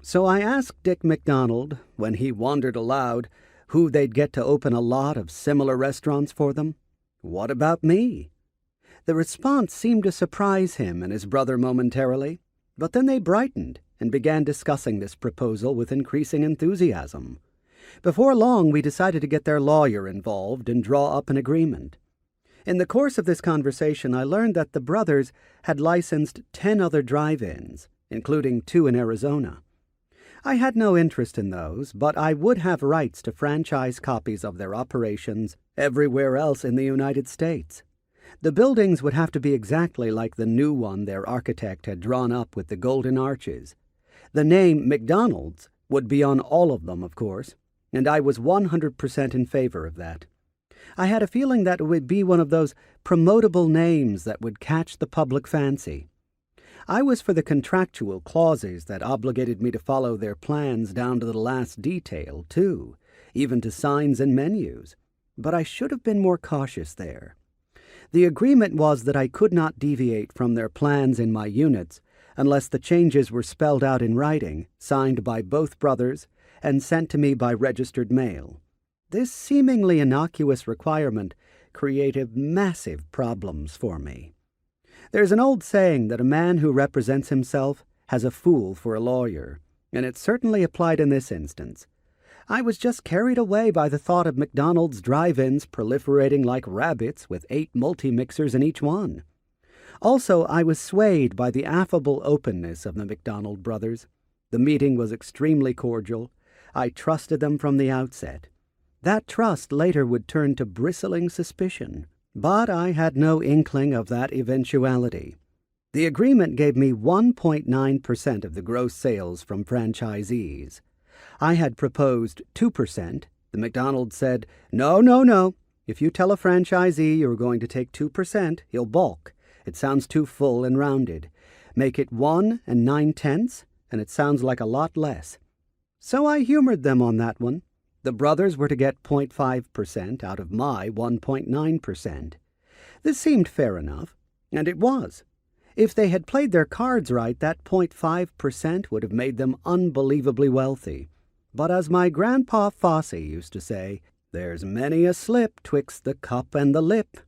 So I asked Dick McDonald, when he wondered aloud, who they'd get to open a lot of similar restaurants for them. What about me? The response seemed to surprise him and his brother momentarily, but then they brightened and began discussing this proposal with increasing enthusiasm. Before long, we decided to get their lawyer involved and draw up an agreement. In the course of this conversation, I learned that the brothers had licensed 10 other drive-ins, including 2 in Arizona. I had no interest in those, but I would have rights to franchise copies of their operations everywhere else in the United States. The buildings would have to be exactly like the new one their architect had drawn up with the golden arches. The name McDonald's would be on all of them, of course, and I was 100% in favor of that. I had a feeling that it would be one of those promotable names that would catch the public fancy. I was for the contractual clauses that obligated me to follow their plans down to the last detail, too, even to signs and menus. But I should have been more cautious there. The agreement was that I could not deviate from their plans in my units unless the changes were spelled out in writing, signed by both brothers, and sent to me by registered mail. This seemingly innocuous requirement created massive problems for me. There's an old saying that a man who represents himself has a fool for a lawyer, and it certainly applied in this instance. I was just carried away by the thought of McDonald's drive-ins proliferating like rabbits with 8 multi-mixers in each one. Also, I was swayed by the affable openness of the McDonald brothers. The meeting was extremely cordial. I trusted them from the outset. That trust later would turn to bristling suspicion, but I had no inkling of that eventuality. The agreement gave me 1.9% of the gross sales from franchisees. I had proposed 2%. The McDonald's said, No. If you tell a franchisee you're going to take 2%, he'll balk. It sounds too full and rounded. Make it 1 9/10, and it sounds like a lot less. So I humored them on that one. The brothers were to get 0.5% out of my 1.9%. This seemed fair enough, and it was. If they had played their cards right, that 0.5% would have made them unbelievably wealthy. But as my grandpa Fossey used to say, there's many a slip twixt the cup and the lip.